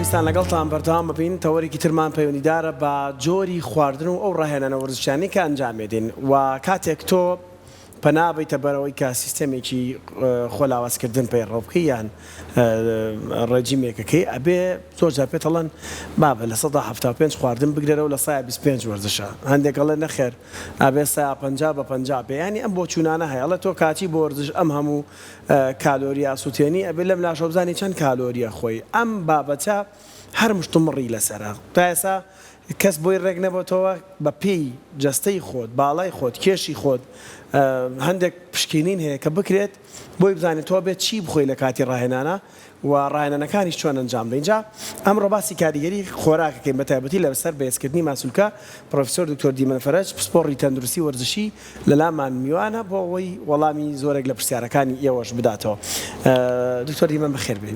خۆشەویستان لەگەڵتان بەردەوام ببین تەوەرێکی ترمان پەیوەندیدارە بە جۆری خواردن و ئەو ڕاهێنانە وەرزشیانەی کە ئەنجامێدین و کاتێک تۆ پەنا بەیتە بەرەوەی کە سیستەمێکی خۆلاوازکردن پێی ڕۆبکەی یان ڕێجیمێکەکەی ئەبێ زۆر جار پێت هەڵەن بابە لە 175 خواردن بگرێرەوە لە 125 وەرزشە هەندێک ئەڵێ نەخێر ئەبێ 150 بە 50 پێیانی ئەم بۆ چوونانە هەیە ئەڵێ تۆ کاتی بۆ وەرزش ئەم هەموو کالۆریا سووتێنی ئەبێ لەم لاشە بزانی چەند کالۆریە خۆی ئەم بابەتە هەر مشتومڕی لەسەرە تا ئێستا کەس بۆی ڕێک نەبێتەوە بە پێی جەستەی خۆت باڵای خۆت کێشی خۆت هەندێک پشکینین هەیە کە بکرێت بۆی بزانێت تۆ بێت چی بخۆی لە کاتی ڕاهێنانە و ڕاهێنانەکانیش چۆن ئەنجام بدەین. اینجا ئەمڕۆ باسی کاریگەری خۆراکەکەین بەتایبەتی لەسەر بەهێزکردنی ماسوولکە پرۆفیسۆر دکتۆر دیمەن فەرەج پسپۆڕی تەندروستی وەرزشی لەلامان میوانە بۆ ئەوەی وەڵامی زۆرێک لە پرسیارەکانی ئێوەش بداتەوە. دکتۆر دیمەن بەخێر بێت.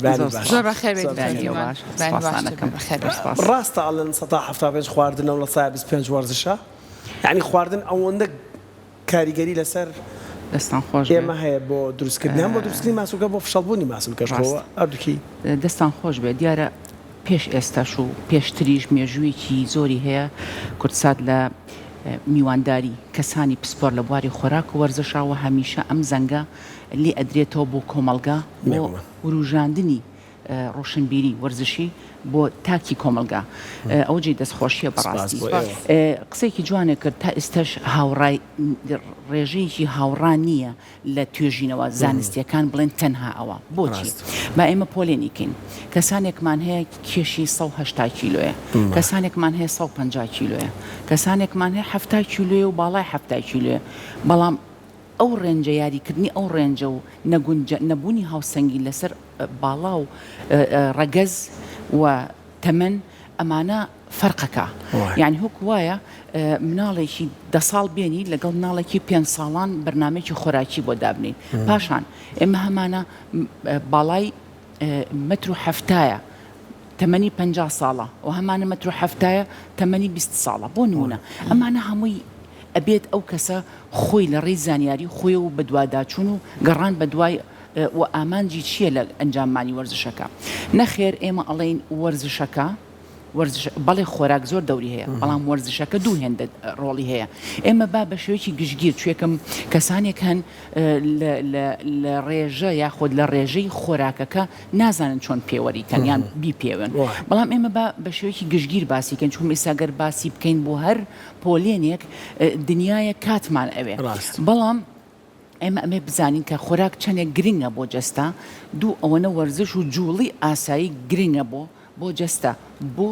زۆر بەخێر بێت. ڕاستە ئەڵێن 175 خواردنەوە لە 125 وەرزشە یعنی خواردن ئەوەندە کاریگەری لەسەر دەستان خۆش ئێمە هەیە بۆ دروستکردن بۆ دروستکردنی ماسوولکە بۆ فشەڵبوونی ماسوولکەش ئەردووکی دەستان خۆش بێت دیارە پێش ئێستاش و پێشتریش مێژوویەکی زۆری هەیە کورتسات لە میوانداری کەسانی پسپۆر لە بواری خۆراک و وەرزشاوە هەمیشە ئەم زەنگە لێ ئەدرێتەوە بۆ کۆمەلگا بۆ وروژاندنی ڕۆشنبیری وەرزشی بۆ تاکی کۆمەلگا ئەو جێ دەستخۆشیە بەڕاستی قسێکی جوانێک کرد تا ئێستاش هاوڕای ڕێژەیەکی هاوڕان نییە لە توێژینەوە زانستیەکان بڵێن تەنها ئەوە بۆچی با ئێمە پۆلێنیکەین کەسانێکمان هەیە کێشی 180 کیلۆیە کەسانێکمان هەیە 150 کیلۆیە کەسانێکمان هەیە 70 کیلۆیە و باڵای 70 کیلۆیە بەڵام ئەو ڕێنجە یاریکردنی ئەو ڕێنجە و نەبوونی هاوسەنگی لەسەر باڵا و ڕەگەز و تەمەن ئەمانە فەرقەکە یعنی هوک وایە مناڵێکی 10 ساڵ بێنی لەگەڵ مناڵێکی 5 ساڵان بەرنامێکی خۆراکی بۆ دابنین پاشان ئێمە هەمانە باڵای مەتر و هەفتایە تەمەنی 50 ساڵە و هەمانە مەتر و هەفتایە تەمەنی 20 ساڵە بۆ نمونە ئەمانە هەمووی ئەبێت ئەو کەسە خۆی لە ڕێی زانیاری خۆی و بە دوواداچوون و گەڕان بە دوای و ئامانجی چییە لە ئەنجامانی وەرزشەکە نەخێر ئێمە ئەڵێن وەرزشەکە بەڵێ خۆراک زۆر دەوری هەیە بەڵام وەرزشەکە دوو هێندە ڕۆڵی هەیە ئێمە با بە شێوەیەکی گشتگیر توێکم کەسانێک هەن لە ڕێژە یاخۆت لە ڕێژەی خۆراکەکە نازانن چۆن پێوەریکەن یان بیپێون بەڵام ئێمە بە شێوەیەکی گشتگیر باسیکەن چون ئێساگەر باسی بکەین بۆ هەر پۆلێنێک دنیایە کاتمان ئەوێ بەڵام ئێمە ئەمێ بزانین کە خۆراک چەندێک گرنگە بۆ جەستا دوو ئەوەنە وەرزش و جوڵی ئاسایی گرنگە بۆ جەستە بۆ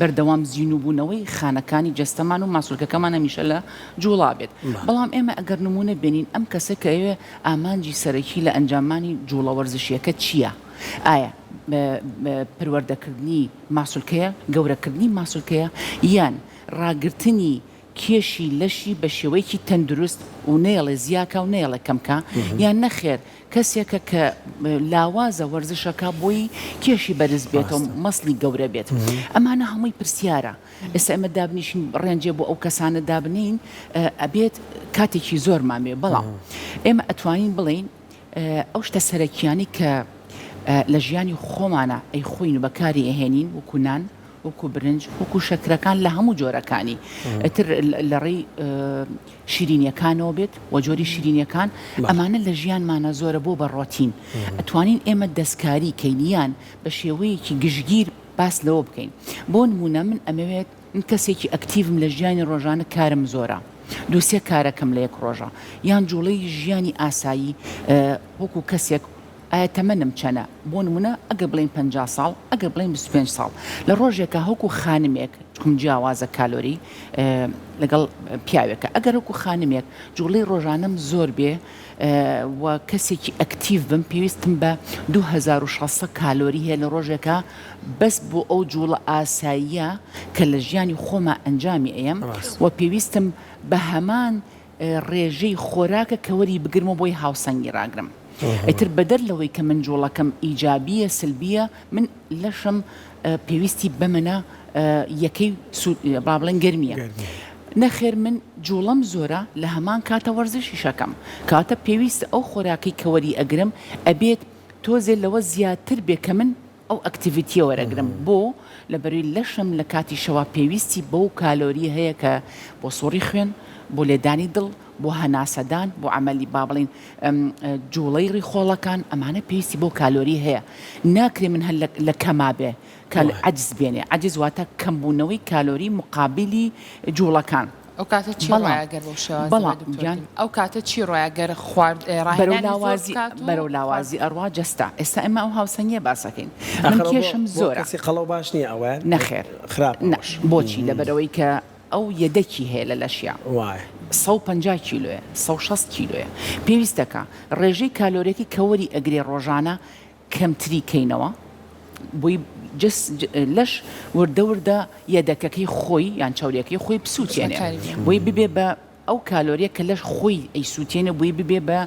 بەردەوام زیینوبوونەوەی خانەکانی جەستەمان و ماسوولکەکەمان هەمیشە لە جوڵا بێت بەڵام ئێمە ئەگەر نمونە بێنین ئەم کەسە کە ئەوێ ئامانجی سەرەکی لە ئەنجامانی جوڵە وەرزشیەکە چییە؟ ئایا پروەردەکردنی ماسوولکەیە گەورەکردنی ماسوولکەیە یان ڕاگررتنی کێشی لەشی بە شێوەیەکی تەندروست و نێڵێ زیاکە و نێڵە کەمکە یان نەخێر کەسێکە کە لاوازە وەرزشەکە بۆی کێشی بەرز بێتەوە مەسڵی گەورە بێت ئەمانە هەمووی پرسیارە ئێستا ئەمە دابنیشین ڕێنجێ بۆ ئەو کەسانە دابنین ئەبێت کاتێکی زۆرمان بێ بەڵام ئێمە ئەتوانین بڵین ئەو شتە سەرەکیانی کە لە ژیانی خۆمانە ئەی خۆین و بەکاری ئەهێنین وەکوونان وەکو برنج وەکو شەکرەکان لە هەموو جۆرەکانی ئەتر لە ڕێی شیرینیەکانەوە بێت و جۆری شیرینیەکان ئەمانە لە ژیانمانە زۆرە بۆ بەڕۆتین ئەتوانین ئێمە دەستکاری کەینیان بە شێوەیەکی گشتگیر باس لەوە بکەین بۆ نمونە من ئەمەوێت من کەسێکی ئەکتیڤم لە ژیانی ڕۆژانە کارم زۆرە دووسێ کارەکەم لە یەک ڕۆژە یان جوڵەی ژیانی ئاسایی وەکو کەسێک ئایا تەمەنم چەنە بۆ نمونە ئەگە بڵین 50 ساڵ ئەگە بڵین 25 ساڵ لە ڕۆژێکە هەوکو خانمێک چکم جیاوازە کالۆری لەگەڵ پیاوێکە ئەگەر وەکو خانمێک جوڵەی ڕۆژانم زۆر بێ و کەسێکی ئەکتیڤ بم پێویستم بە 2600 کالۆری هەیە لە ڕۆژێکە بەس بۆ ئەو جوڵە ئاساییە کە لە ژیانی خۆمە ئەنجامی ئەم و پێویستم بە هەمان ڕێژەی خۆراکە کە وەری بگرمە بۆی هاوسەنگی ڕاگرم ئەتر بەدەر لەوەی کە من جوڵەکەم ئیجابیە سلبیە من لەشم پێویستی بەمەنە یەکەی بڵێن گەرمیە نەخێر من جوڵەم زۆرە لە هەمان کاتە وەرزشی شەکەم کاتە پێویستە ئەو خۆراکی کەوەری ئەگرم ئەبێت تۆزێ لەوە زیاتر بێ کە من ئەو ئەکتیڤیتیە وەرەگرم بۆ لەبەروی لەشم لە کاتی شەوا پێویستی بەو کالۆری هەیە کە بۆ سۆڕی خوێن بۆ لێدانی دڵ بۆ هەناسەدان بۆ عملی با بڵین جوڵەی ڕیخۆڵەکان ئەمانە پێویستی بۆ کالۆری هەیە ناکرێ من هەر لە کەما بێ عەجز بێنێ عەجز واتە کەمبوونەوەی کالۆری مقابلی جوڵەکان ئەو کاتە چی ڕایەگەر بۆ شێوازی ئەو کاتە چی ڕایەگەر خوارد بەرەو لاوازی ئەڕوا جەستا ئێستا ئێمە ئەو هاوسەنگیە باسەکەین من کێشم زۆرە قەڵەو باش نییە ئەوە نەخێر خراپ بۆچی لەبەرەوەی کە ئەو یەدەکی هەیە لە لەشیا 150 کیلوە 160 کیلوە پێویستەکە ڕێژەی کالۆرێکی کەوەری ئەگرێ ڕۆژانە کەمتری کەینەوە بۆی لەش وردە یەدەکەکەی خۆی یان چاورەکەی خۆی بسووتێنێ بۆی ببێ بە ئەو کالۆریە کە لەش خۆی ئەی سووتێنە بۆی ببێ بە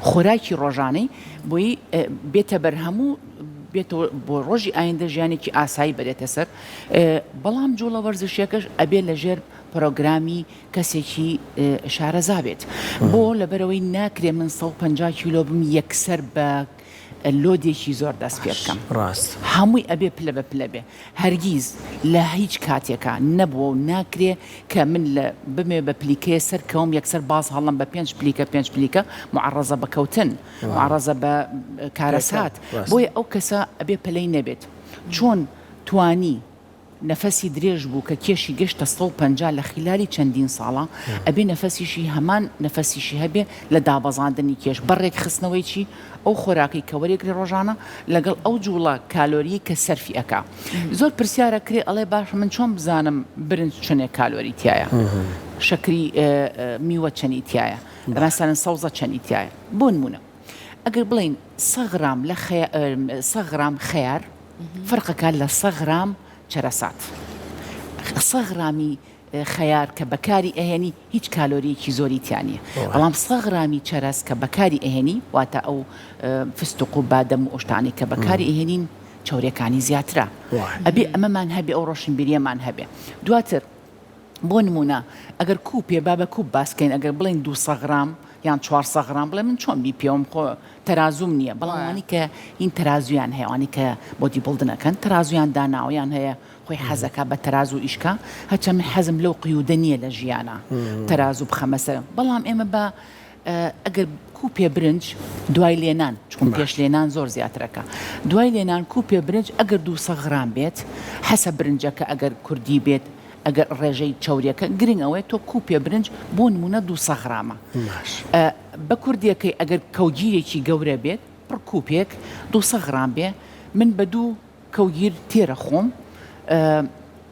خۆراکی ڕۆژانەی بۆی بێتە بەرهەموو بێتەوە بۆ ڕۆژی ئایندە ژیانێکی ئاسایی بەرێتە سەر بەڵام جوڵە وەرزشیەکەش ئەبێ لەژێر پرۆگرامی کەسێکی شارەزا بێت بۆ لەبەرەوەی ناکرێ من 150 کیلۆ بم یەکسەر بە لۆدێکی زۆر دەست پێ بکەم ڕاست هەمووی ئەبێ پلە بە پلە بێ هەرگیز لە هیچ کاتێکە نەبووە و ناکرێ کە من لە بمێ بە پلیکەیە سەر کەوم یەکسەر باز هەڵم بە 5 پلیکە معڕەزە بەکەوتن معڕەزە بە کارەسات بۆیە ئەو کەسە ئەبێ پلەی نەبێت چۆن توانی نەفەسی درێژ بوو کە کێشی گەشتە 150 لە خلالی چەندین ساڵە ئەبێ نەفەسیشی هەمان نەفەسیشی هەبێ لە دابەزاندنی کێش بەڕێک خستنەوەی چی ئەو خۆراکی کە وەرێگری ڕۆژانە لەگەڵ ئەو جوڵە کالۆری کە سەرفی ئەکا زۆر پرسیارە کرێ ئەڵێ باش من چۆن بزانم برنج چنێک کالۆری تایە شەکری میوە چەنی تایە مەسەڵەن سەوزە چەنی تایە بۆ نمونە ئەگەر بڵین 100 غرام خەیار فەرقەکە لە 100 غرام چەرەسات 100 غرامی خەیار کە بەکاری ئەهێنی هیچ کالۆریەکی زۆری تیانە بەڵام 100 غرامی چەرەس کە بەکاری ئەهێنی واتە ئەو فستق و بادەم و ئۆشتانی کە بەکاری ئەهێنین چاورەکانی زیاترە ئەبێ ئەمەمان هەبێ ئەو ڕۆشنبیریەمان هەبێ دواتر بۆ نمونە ئەگەر کوپێ با بە کوب باسکەین ئەگەر بڵین 200 غرام یان 400 غرام بڵێ من چۆن بی پێوم خۆ تەرازوم نییە بەڵامانی کە این تەرازویان هەیەوانی کە بۆدی بڵدنەکەن تەرازویان داناویان هەیە خۆی حەزەکە بە تەراز و ئیشکا هەچە من حەزم لەو قیودە نییە لە ژیانە تەراز و بخەمەسەر بەڵام ئێمە بە ئەگەر کوپێ برنج دوای لێنان چون پێش لێنان زۆر زیاترەکە دوای لێنان کوپێ برنج ئەگەر 200 غرام بێت حەسە برنجەکە ئەگەر کوردی بێت ئەگەر ڕێژەی چاوریەکە گرنگ ئەوەیە تۆ کوپێ برنج بۆ نمونە 200 غرامە بە کوردیەکەی ئەگەر کەوگیرێکی گەورە بێت پڕ کوپێک 200 غرام بێ من بە دوو کەوگیر تێرە خۆم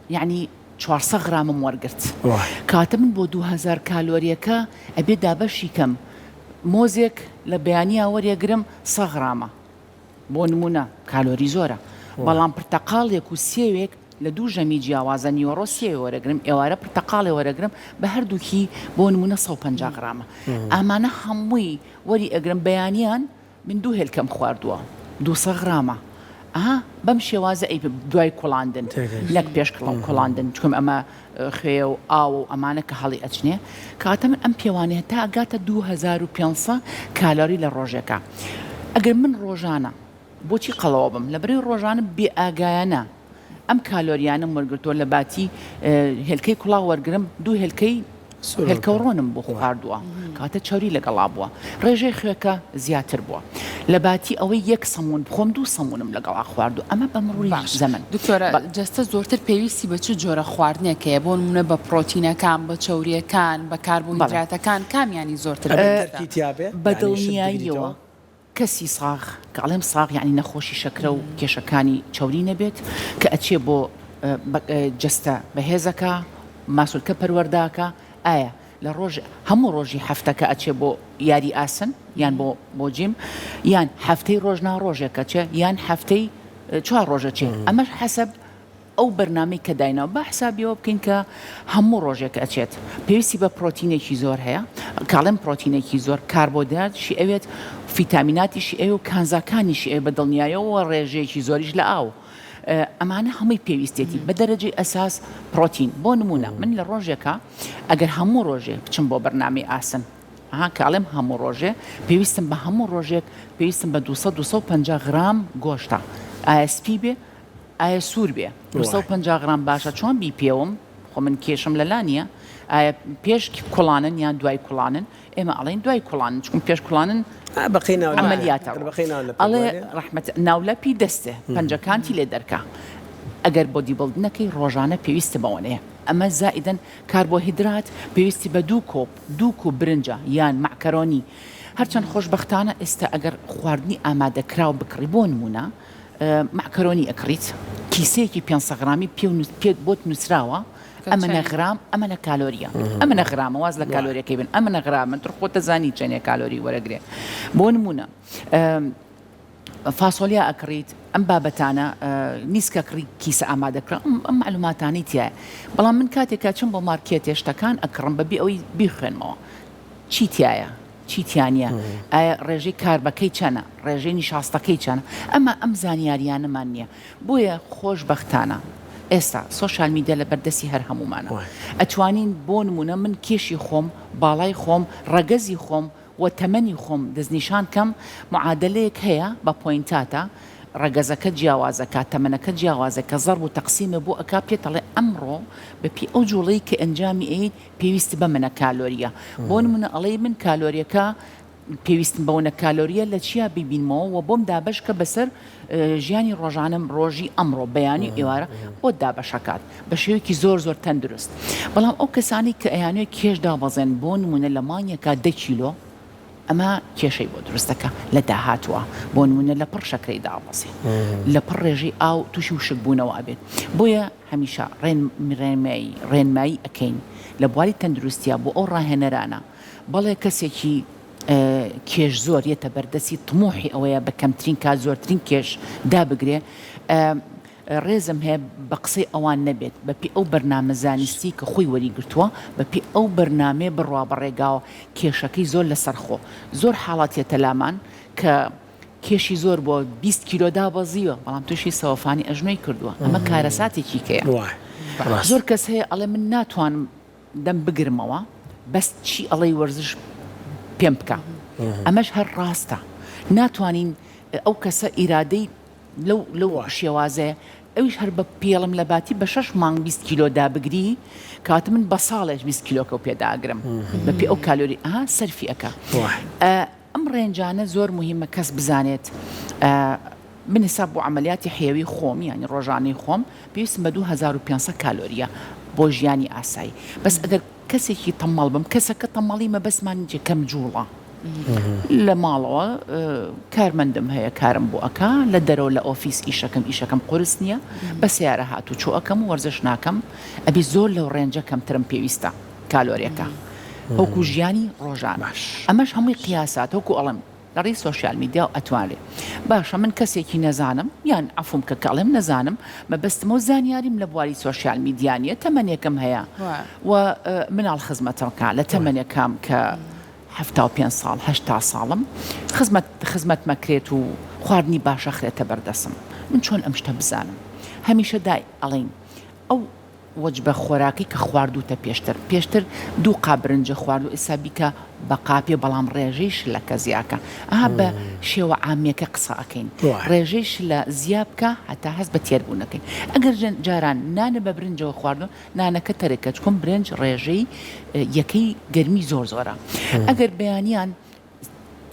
یعنی 400 غرامم وەرگرت کاتە من بۆ 2000 کالۆریەکە ئەبێ دابەشی کەم مۆزێک لە بەیانیا وەرێگرم 100 غرامە بۆ نمونە کالۆری زۆرە بەڵام پرتەقاڵێک و سێوێک لە دوو ژەمی جیاوازە نیۆڕۆ سێوێ وەرەگرم ئێوارە پرتەقاڵێ وەرەگرم بە هەردووکی بۆ نمونە 150 غرامە ئەمانە هەمووی وەری ئەگرم بەیانیان من دوو هێلکەم خواردووە 200 غرامە بەم شێوازە ئەی دوای کوڵاندن لەک پێش کوڵاندن چکم ئەمە خوێ و ئاو و ئەمانە کە هەڵی ئەچنێ کاتە من ئەم پێوانەیە تا ئەگاتە 2500 کالۆری لە ڕۆژێکە ئەگەر من ڕۆژانە بۆچی قەڵەوە بم لەبەرەوەی ڕۆژانە بێ ئاگایانە ئەم کالۆریانم وەرگرتۆ لە باتی هێلکەی کوڵاو وەرگرم دوو هێلکەی هێلکە ڕۆنم بۆ خواردووە کاتە چاوری لەگەڵا بووە ڕێژەی خوێکە زیاتر بووە لە باتی ئەوەی 1 سەمون بخۆم 2 سەمونم لەگەڵا خواردو ئەمە بە مڕووی زەمن دکتۆرە جەستە زۆرتر پێویستی بە چ جۆرە خواردنێکەیە بۆ نمونە بە پرۆتینەکان بە چاوریەکان بە کاربۆهیدراتەکان کامیانی زۆرتر بەدڵنیاییەوە کەسی ساغ کاڵێم ساغ یعنی نەخۆشی شەکرە و کێشەکانی چاوری نەبێت کە ئەچێ بۆ جەستە بەهێزەکە ماسولکە پەروەرداکە ئایا لە ڕۆژ هەموو ڕۆژی هەفتەکە ئەچێ بۆ یاری ئاسن یان بۆ جیم یان هەفتەی ڕۆژنا ڕۆژێکە چێ یان هەفتەی 4 ڕۆژە چێ ئەمەش حەسەب ئەو بەرنامەی کە داینەوە بە حسابیەوە بکەین کە هەموو ڕۆژێکە ئەچێت پێویستی بە پرۆتینێکی زۆر هەیە کاڵێم پرۆتینێکی زۆر کاربۆهیدراتشی ئەوێت ڤیتامیناتیشی ئەوێ و کانزاکانیشی ئەوێ بە دڵنیاییەوە ڕێژەیەکی زۆریش لە ئاو ئەمانە هەمووی پێویستێتی بە دەرەجەی ئەساس پرۆتین بۆ نمونە من لە ڕۆژێکە ئەگەر هەموو ڕۆژێ بچم بۆ بەرنامەی ئاسن کاڵێم هەموو ڕۆژێ پێویستم بە هەموو ڕۆژێک پێویستم بە 200-250 غرام گۆشتە ئاسپی بێ ئایا سوور بێ 250 غرام باشە چۆن بی پێوم خۆ من کێشم لە لانیە ئایا پێش کوڵانن یان دوای کوڵانن ئێمە ئەڵێن دوای کوڵانن چکم پێش کوڵانن عملیاتە ئەڵێ ڕەحمەت ناولەپی دەستێ پەنجەکانتی لێ دەرکا ئەگەر بۆدی بڵدنەکەی ڕۆژانە پێویستە بەوەنەیە ئەمە زائیدەن کاربۆهیدرات پێویستی بە دوو کوب برنجە یان مەعکەرۆنی هەرچەند خۆشبەختانە ئێستا ئەگەر خواردنی ئامادەکراو بکڕی بۆ نمونە مەعکەرۆنی ئەکڕیت کیسەیەکی 500 غرامی پێت بۆت نووسراوە ئەمە نەغرام ئەمە نە کالۆریە ئەمە نەغرامە واز لە کالۆریەکەی بن ئەمە نەغرامە ترخۆتە زانی چەندێک کالۆری وەرەگرێ بۆ نمونە فاسۆلیا ئەکڕیت ئەم بابەتانە نیسکەکڕی کیسە ئامادەکرا ئەم معلوماتانی تایە بەڵام من کاتێکا چم بۆ مارکێتێ شتەکان ئەکڕم بەبێ ئەوەی بیخوێنمەوە چی تایە چیتیانە ئایا ڕێژەی کاربەکەی چەنە ڕێژەی نیشاستەکەی چەنە ئەمە ئەم زانیاریانەمان نییە بۆیە خۆشبەختانە ئێستا سۆشال میدیا لە بەردەستی هەر هەمومانە ئەتوانین بۆ نمونە من کێشی خۆم باڵای خۆم ڕەگەزی خۆم و تەمەنی خۆم دەستنیشان کەم معادلەیەک هەیە بە پۆینتاتە ڕەگەزەکە جیاوازەکە تەمەنەکە جیاوازەکە زەرب و تەقسیمە بۆ ئەکا پێتەڵێ ئەمڕۆ بەپی ئەو جوڵەی کە ئەنجامی ئەیت پێویستی بە منە کالۆریە بۆ نمونە ئەڵێ من کالۆریەکە پێویستم بەونە کالۆریە لە چیا ببینمەوە و بۆم دابشکە بەسەر ژیانی ڕۆژانم ڕۆژی ئەمڕۆ بەیانی ئێوارە بۆ دابەشەکات بە شێوەیەکی زۆر تەندروست بەڵام ئەو کەسانی کە ئەیانوێ کێش دابەزێن بۆ نمونە لە مانیەکە 10 کیلۆ ئەمە کێشەی بۆ دروستەکە لە داهاتوە بۆ نمونە لە پڕ شەکرەی دابەزێ لە پڕ ڕێژەی ئاو تووشی وشک بوونەوە ئەبێت بۆیە هەمیشە ڕێنمایی ئەکەین لە بواری تەندروستیە بۆ ئەو ڕاهێنەرانە بەڵێ کەسێکی کێش زۆر یەتە بەردەسی تموحی ئەوەیە بە کەمترین کات زۆرترین کێش دابگرێ ڕێزم هەیە بە قسەی ئەوان نەبێت بەپی ئەو بەرنامە زانستی کە خۆی وەریگرتووە بەپی ئەو بەرنامێ بڕوا بەڕێگاوە کێشەکەی زۆر لەسەرخۆ زۆر حاڵاتیە لامان کە کێشی زۆر بۆ 20 کیلۆ دابەزیوە بەڵام تووشی سەوەفانی ئەژنۆی کردووە ئەمە کارەساتێکی کەیە زۆر کەس هەیە ئەڵێ من ناتوانم دەم بگرمەوە بەس چی ئەڵێ وەرزش پێم بکە ئەمەش هەر ڕاستە ناتوانین ئەو کەسە ئیرادەی لەو شێوازەیە ئەویش هەر بە پێڵم لە باتی بە 6 مانگ 20 کیلۆ دابگری کاتە من بە ساڵێک 20 کیلۆکە و پێداگرم بەپی ئەو کالۆری سەرفی ئەکە ئەم ڕێنجانە زۆر مهمە کەس بزانێت من حساب بۆ عملیاتی حێوی خۆم ینی ڕۆژانەی خۆم پێویستم بە 2500 کالۆریە بۆ ژیانی ئاسایی بەس ئەگەر کەسێکی تەمەڵ بم کەسەکە تەمەڵیمە بەسمان جێکەم جوڵە لە ماڵەوە کارمەندم هەیە کارم بۆ ئەکا لە دەرەوە لە ئۆفیس ئیشەکەم قورس نییە بە سیارە هاتوو چۆ ئەەکەم و وەرزش ناکەم ئەبی زۆر لەو ڕێنجە کەمترم پێویستە کالۆریەکە وەکو ژیانی ڕۆژانە ئەمەش هەمووی قیاسات وەکو ئەڵم لەڕێی سۆشیال میدیا و ئەتوانێت باشە من کەسێکی نەزانم یان عەفوم کە کەڵێم نەزانم مەبەستمەوە زانیاریم لە بواری سۆشیال میدیانیە تەمەنێکم هەیە و مناڵ خزمەتەکە لە تەمەنێکام کە 75 ساڵ 80 ساڵم خزمەت مەکرێت و خواردنی باشە خرێتە بەردەسم من چۆن ئەم شتە بزانم هەمیشە دای ئەڵێن ئەو وەجبە خۆراکی کە خواردوتە پێشتر 2 قاپ برنجە خوارد و ئێستا بیکە بە قاپێ بەڵام ڕێژەیش لە کە زیاکە بە شێوە عامێکە قسە ئەەکەین ڕێژەیش لە زیابکە هەتا هەست بە تێربوونەکەین ئەگەر جاران نانە بە برنجەوە خواردن نانەکە تەرێکە چکۆم برنج ڕێژەی یەکەی گەرمی زۆرە ئەگەر بەیانیان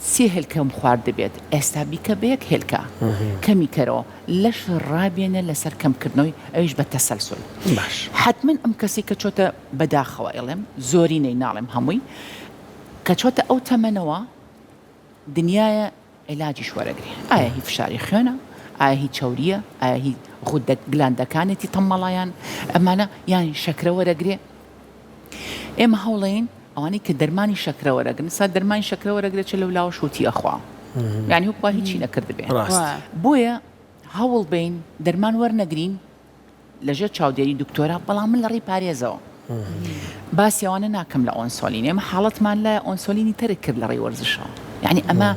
3 هێلکەم خوارد دەبێت ئێستا بیکە بە 1 هێلکە کەمی کەرەوە لەش ڕابێنە لەسەر کەمکردنەوەی ئەویش بە تەسەلسل حتمن ئەم کەسی کە چۆتە بەداخەوە ئێڵێم زۆرینەی ناڵێم هەمووی کە چۆتە ئەو تەمەنەوە دنیاە عیلاجیش وەرەگرێ ئایا هی فشاری خوێنە ئایا هی چاوریە ئایا هی غودە گلاندەکانێتی تەمەڵایان ئەمانە یانی شەکرە وەرەگرێ ئێمە هەوڵێن ئەوانەی کە دەرمانی شەکرە وەرەگرن سا دەرمانی شەکرە وەرەگرێت چ لەولاوە شوتی ئەخوا یعنی وەکوا هیچی نەکرد بێ بۆیە هەوڵ بین دەرمان وەرنەگرین لەژێر چاودێری دکتۆرە بەڵام من لە ڕێی پارێزەوە باسیەوانە ناکەم لە ئۆنسۆلین ئێمە حاڵەتمان لە ئۆنسۆلینی تەرک کرد لە ڕێی وەرزشەوە یعنی ئەمە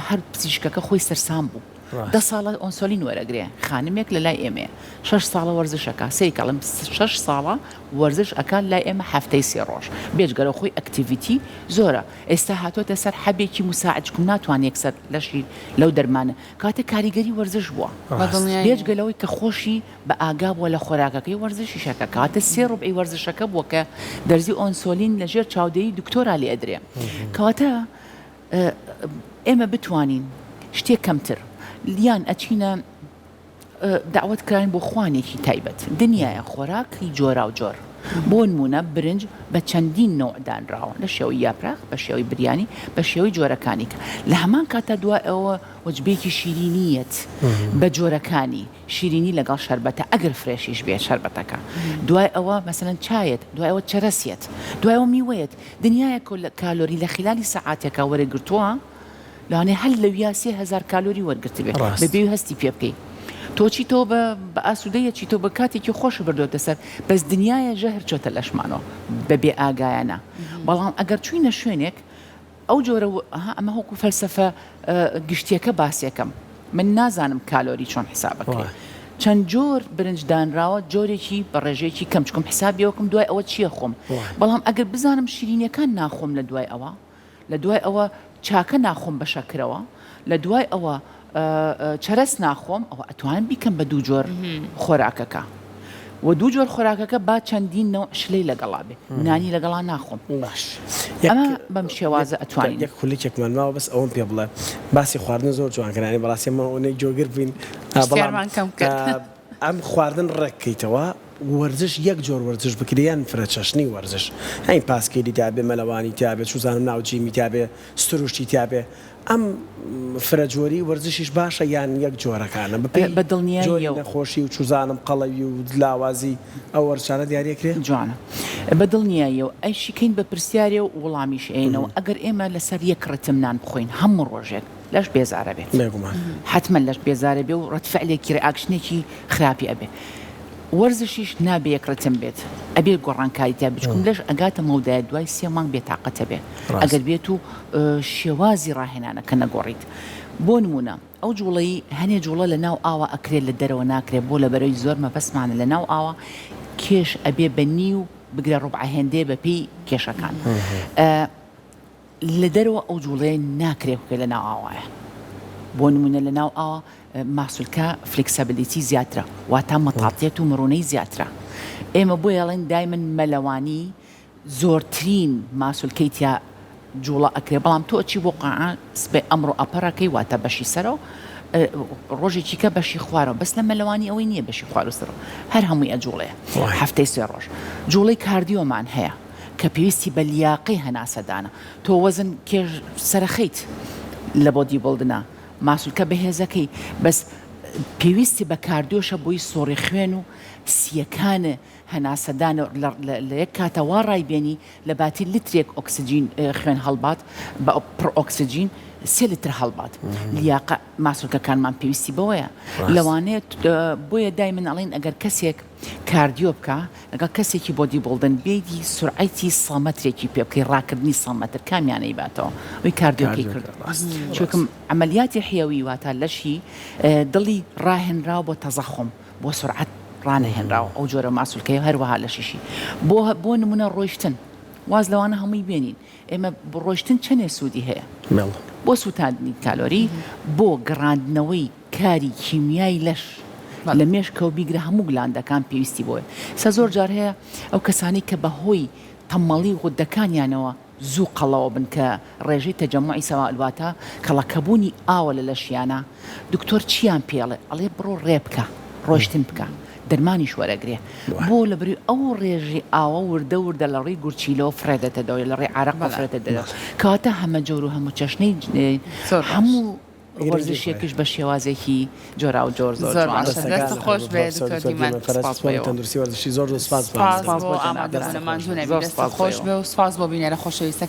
هەر پزیشکەکە خۆی سەرسام بوو 10 ساڵە ئۆنسۆلین وەرەگرێ خانمێک لە لای ئێمە 6 ساڵە وەرزشەکە سێکڵم 6 ساڵە وەرزش ئەکان لای ئێمە هەفتەی 3 ڕۆژ بێجگەرە خۆی ئەکتیڤیتی زۆرە ئێستا هاتوۆتە سەر حەبێکی مساعدکم ناتوانێت سەر لەشی لەو دەرمانە کاتە کاریگەری وەرزش بووە بێجگەلەوەی کە خۆشی بە ئاگا بووە لە خۆراکەکەی وەرزشی شەکە کاتە 3 ڕوبعی وەرزشەکە بووە کە دەرزی ئۆنسۆلین لەژێر چاودێری دکتۆرا لێ ئەدرێ کەواتە ئێمە بتوانین شتێک کەمتر لیان ئەچینە داوت کراین بۆ خوانێکی تایبەت دنیاە خۆراکی جۆرا و جۆر بۆ نمونە برنج بە چەندین نۆعدانراوە لە شێوەی یاپراخ بە شێوەی بریانی بە شێوەی جۆرەکانی لە هەمان کاتە دوای ئەوە وەجبێکی شیرینیەت بە جۆرەکانی شیرینی لەگەڵ شەربەتە ئەگەر فرێشیش بێت شەربەتەکە دوای ئەوە مەسەلەن چایەت دوای ئەوە چەرەسیەت دوای ئەوە میوەیەت دنیاە کالۆری لە خلالی سەعاتێکە وەرەگرتووە لەوانێ هەل لەویا 3000 کالۆری وەرگرت بێت بەبێ هەستی پێ بکەیت تۆچی تۆ بە ئاسوودەیەکی تۆ بە کاتێکی خۆش بردوتە سەر بەس دنیاە ژەهر چۆتە لەشمانەوە بەبێ ئاگایانە بەڵام ئەگەر چوینە شوێنێک ئەو جۆرە ئەمە هەوکو فەلسەفە گشتیەکە باسیەکەم من نازانم کالۆری چۆن حسابەکەی چەند جۆر برنجدانراوە جۆرێکی بە ڕێژەیەکی کەم چکم حسابیەوەکەم دوای ئەوە چییە خۆم بەڵام ئەگەر بزانم شیرینیەکان ناخۆم لە دوای ئەوە چاکە ناخۆم بە شەکرەوە لە دوای ئەوە چەرەس ناخۆم ئەوە ئەتوانم بیکەم بە دوو جۆر خۆراکەکە و دوو جۆر خۆراکەکە با چەندین نەوە شلەی لەگەڵا بێ نانی لەگەڵا ناخۆم باش ئەمە بەم شێوازە ئەتوانین یەک خولێکێکمان ماوە بەس ئەوم پێ بڵێ باسی خواردن زۆر جوانکەرانی بەڕاستیمەوەی جۆگر بووین ئەم خواردن ڕێککەیتەوە وەرزش یەک جۆر وەرزش بکریان فرە چەشنی وەرزش هەین پاسکێری تابێ مەلەوانی تابێت چوزانم ناوجیمی تابێ ستروشتی تابێ ئەم فرەجۆری وەرزشیش باشە یان یەک جۆرەکانە بە دڵنیایی نەخۆشی و چوزانم قەڵەوی و لاوازی ئەو وەرزشانە دیارەکرێ جوانە بە دڵنیاییەوە ئەی شیکەین بە پرسیارێ و وەڵامیش ئێنەوە ئەگەر ئێمە لەسەر یەک ڕتمنان بخۆین هەموو ڕۆژێک لەش بێزارە بێت حتمما لەش بێزارە بێ و ڕەتفعلێکی ڕێئاکشنێکی خراپی ئەبێ وەرزشیش نابێ یەکڕەتم بێت ئەبێ گۆڕانکاری تا بچکم لەش ئەگاتە مەودایە دوای 3 مانگ بێتاقەتە بێ ئەگەر بێت و شێوازی ڕاهێنانە کە نەگۆڕیت بۆ نمونە ئەو جوڵەی هەنێ جوڵە لە ناو ئاوە ئەکرێت لە دەرەوە ناکرێت بۆ لە بەرەوەی زۆر مەبەسمانە لە ناو ئاوە کێش ئەبێ بە نیو بگرە ڕوبع هێندێ بە پێی کێشەکان لە دەرەوە ئەو جوڵەیە ناکرێت بکە لە ناو ئاوایە بۆ نمونە لە ناو ئاوە ماسولکە فلکسابلیتی زیاترە واتە مەتاڵێت و مرۆنەی زیاترە ئێمە بۆ یاڵێن دایمن مەلەوانی زۆرترین ماسولکەی تیا جوڵە ئەکرێ بەڵام تۆ چی بۆ قاعە سبێ ئەمڕۆ ئەپەڕەکەی واتە بەشی سەرەوە ڕۆژێکی کە بەشی خوارەوە بەس لە مەلەوانی ئەوەی نییە بەشی خوار و سەرەوە هەر هەمووی ئەجوڵەیە هەفتەی 3 ڕۆژ جوڵەی کاردیۆمان هەیە کە پێویستی بە لیاقەی هەناسەدانە تۆ وەزن کێژ سەرەخەیت لە بۆدی بڵدنا ماسولکە بەهێزەکەی بەس پێویستی بە کاردۆشە بۆی سۆڕی خوێن و سیەکانە هەناسەدانە لە یەک کاتەوا ڕایبێنی لە باتی لترێک ئۆکسجین خوێن هەڵبات بە پڕ ئۆکسجین 3 لتر هەڵبات لیاقە ماسولکەکانمان پێویستی بەوەیە لەوانەیە بۆیە دای من ئەڵێن ئەگەر کەسێک کاردیۆ بکە لەگەڵ کەسێکی بۆدی بڵدن بێدی سرعەتی سەڵمەترێکی پێ بکەی ڕاکردنی سەڵمەتر کامیانەی باتەوە ئەوی کاردیۆکەی کرد چونکەم عملیاتی حیەوی واتە لەشی دڵی ڕاهێنراوە بۆ تەزەخم بۆ سرعەت ڕانەهێنراوە ئەو جۆرە ماسولکەی هەروەها لەشیشی بۆ نمونە ڕۆیشتن واز لەوانە هەمووی بێنین ئێمە ڕۆیشتن چەندێ سوودی هەیە بۆ سوتاندنی کالۆری بۆ گەڕاندنەوەی کاری کیمیایی لەش لە مێشکەوە بیگرە هەموو گلاندەکان پێویستی بۆیە سە زۆر جار هەیە ئەو کەسانی کە بەهۆی تەمەڵی غودەکانیانەوە زوو قەڵەوە بن کە ڕێژەی تەجەموعی سەوالواتە کەڵەکەبوونی ئاوە لە لەشیانە دکتۆر چیان پێڵێ ئەڵێ بڕۆ ڕێ بکە ڕۆیشتن بکە دەرمانیش وەرەگرێ بۆ لە بری ئەو ڕێژی ئاوە وردە لە ڕێی گورچیلەوە فرێدەتە دەوێت لە ڕێ عراق بەفرێتە دەدات کەواتە هەمە جۆر و هەموو چەشنەی هەموو وەرزشێکیش بە شێوازێکی جۆرا و جۆر زۆر خۆش بێت تەندروستی وەرزشی زۆر سپاس خۆش بێ و سپاس بۆ بینەرە خۆشەویستە